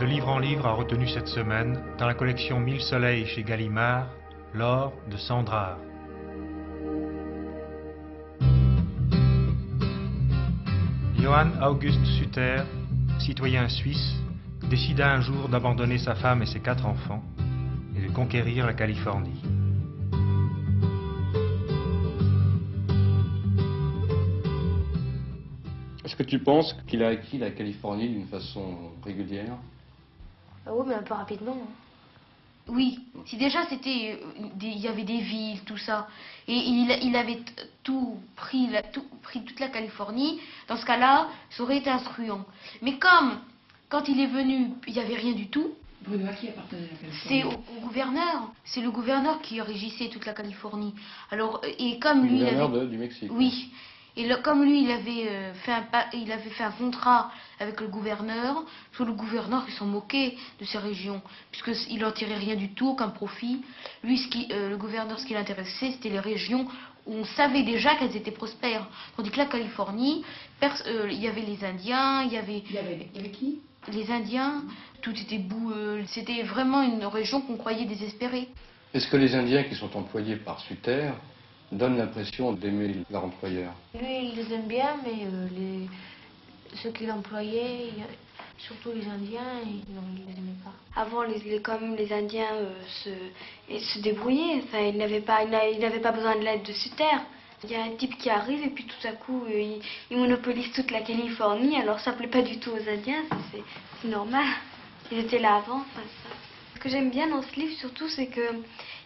De livre en livre a retenu cette semaine, dans la collection Mille soleils chez Gallimard, L'or de Sandrard. Johann August Suter, citoyen suisse, décida un jour d'abandonner sa femme et ses 4 enfants et de conquérir la Californie. Est-ce que tu penses qu'il a acquis la Californie d'une façon régulière? Ah oui, mais un peu rapidement. Oui, si déjà c'était, il y avait des villes, tout ça, et il avait tout pris, toute la Californie, dans ce cas-là, ça aurait été instruant. Mais comme, quand il est venu, il n'y avait rien du tout. Bruno, à qui appartenait la Californie? C'est au gouverneur, c'est le gouverneur qui régissait toute la Californie. Alors, et comme lui, Le gouverneur du Mexique. Oui. Et comme lui, il avait fait un contrat avec le gouverneur, parce que le gouverneur, il s'en moquait de ces régions, puisqu'il n'en tirait rien du tout, aucun profit. Lui, le gouverneur, ce qui l'intéressait, c'était les régions où on savait déjà qu'elles étaient prospères. Tandis que la Californie, il y avait les Indiens, il y avait qui? Les Indiens, tout était boueux. C'était vraiment une région qu'on croyait désespérée. Est-ce que les Indiens qui sont employés par Suter donnent l'impression d'aimer leur employeur? Lui, il les aime bien, mais ceux qu'il employait, surtout les Indiens, non, il les aimait pas. Avant, comme les Indiens se débrouillaient, enfin, ils n'avaient pas besoin de l'aide de Suter. Il y a un type qui arrive et puis tout à coup, il monopolise toute la Californie, alors ça plaît pas du tout aux Indiens, c'est normal. Ils étaient là avant, enfin ça. Ce que j'aime bien dans ce livre surtout, c'est que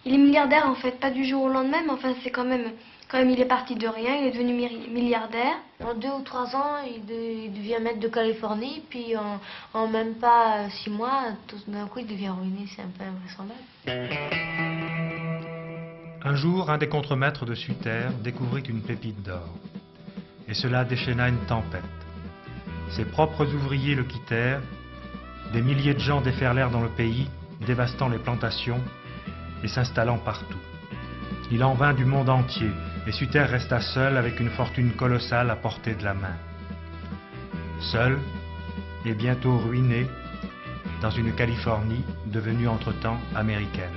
il est milliardaire en fait, pas du jour au lendemain, mais enfin c'est quand même il est parti de rien, il est devenu milliardaire. En 2 ou 3 ans, il devient maître de Californie, puis en même pas 6 mois, tout d'un coup, il devient ruiné, c'est un peu invraisemblable. Un jour, un des contremaîtres de Suter découvrit une pépite d'or. Et cela déchaîna une tempête. Ses propres ouvriers le quittèrent, des milliers de gens déferlèrent dans le pays, dévastant les plantations et s'installant partout. Il en vint du monde entier, et Suter resta seul avec une fortune colossale à portée de la main. Seul, et bientôt ruiné, dans une Californie devenue entre-temps américaine.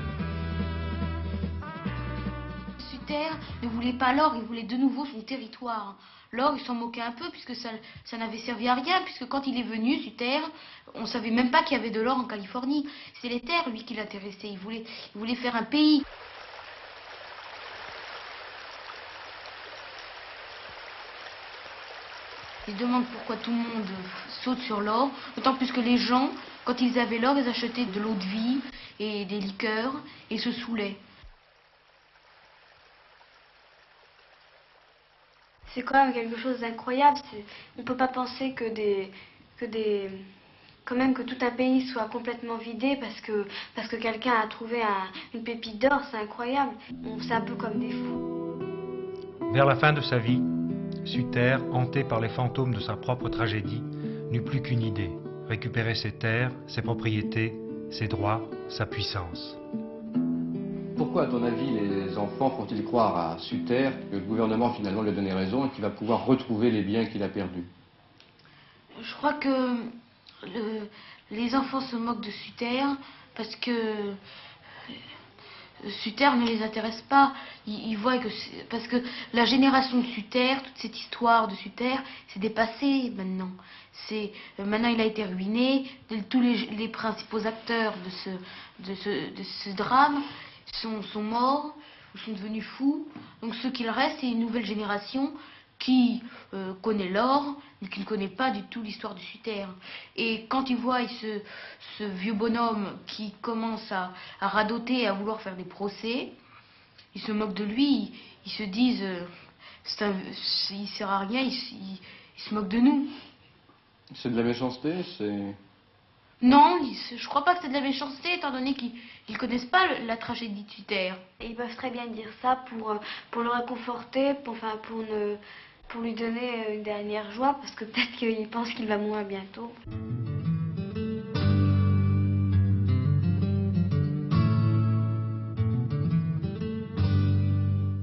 Suter ne voulait pas l'or, il voulait de nouveau son territoire. L'or, il s'en moquait un peu, puisque ça n'avait servi à rien, puisque quand il est venu, Suter, on ne savait même pas qu'il y avait de l'or en Californie. C'est les terres, lui, qui l'intéressait. Il voulait faire un pays. Il demande pourquoi tout le monde saute sur l'or, d'autant plus que les gens, quand ils avaient l'or, ils achetaient de l'eau de vie et des liqueurs et se saoulaient. C'est quand même quelque chose d'incroyable. On ne peut pas penser que tout un pays soit complètement vidé parce que quelqu'un a trouvé une pépite d'or, c'est incroyable. C'est un peu comme des fous. Vers la fin de sa vie, Suter, hanté par les fantômes de sa propre tragédie, n'eut plus qu'une idée: récupérer ses terres, ses propriétés, ses droits, sa puissance. Pourquoi, à ton avis, les enfants font-ils croire à Suter que le gouvernement finalement lui a donné raison et qu'il va pouvoir retrouver les biens qu'il a perdus? Je crois que les enfants se moquent de Suter parce que Suter ne les intéresse pas. Ils voient que parce que la génération de Suter, toute cette histoire de Suter, c'est dépassé maintenant. Maintenant il a été ruiné. Tous les principaux acteurs de ce drame sont morts ou sont devenus fous. Donc ce qu'il reste, c'est une nouvelle génération qui connaît l'or, mais qui ne connaît pas du tout l'histoire de Suter. Et quand ils voient ce vieux bonhomme qui commence à radoter, à vouloir faire des procès, ils se moquent de lui, ils se disent il sert à rien, ils se moquent de nous. C'est de la méchanceté, Non, je crois pas que c'est de la méchanceté, étant donné qu'ils ne connaissent pas la tragédie de Suter. Ils peuvent très bien dire ça pour le réconforter, pour lui donner une dernière joie, parce que peut-être qu'il pense qu'il va mourir bientôt.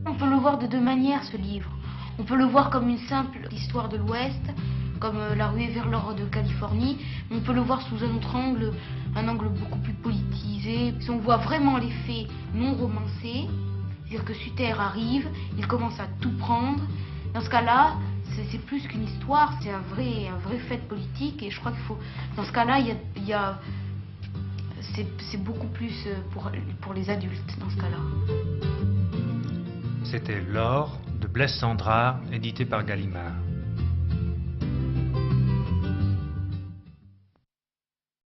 On peut le voir de 2 manières, ce livre. On peut le voir comme une simple histoire de l'Ouest, comme La ruée vers l'or de Californie, mais on peut le voir sous un autre angle, un angle beaucoup plus politisé. Si on voit vraiment les faits non romancés, c'est-à-dire que Suter arrive, il commence à tout prendre. Dans ce cas-là, c'est plus qu'une histoire, c'est un vrai fait politique, et je crois qu'il faut, dans ce cas-là, c'est beaucoup plus pour les adultes dans ce cas-là. C'était L'or de Blaise Cendrars, édité par Gallimard.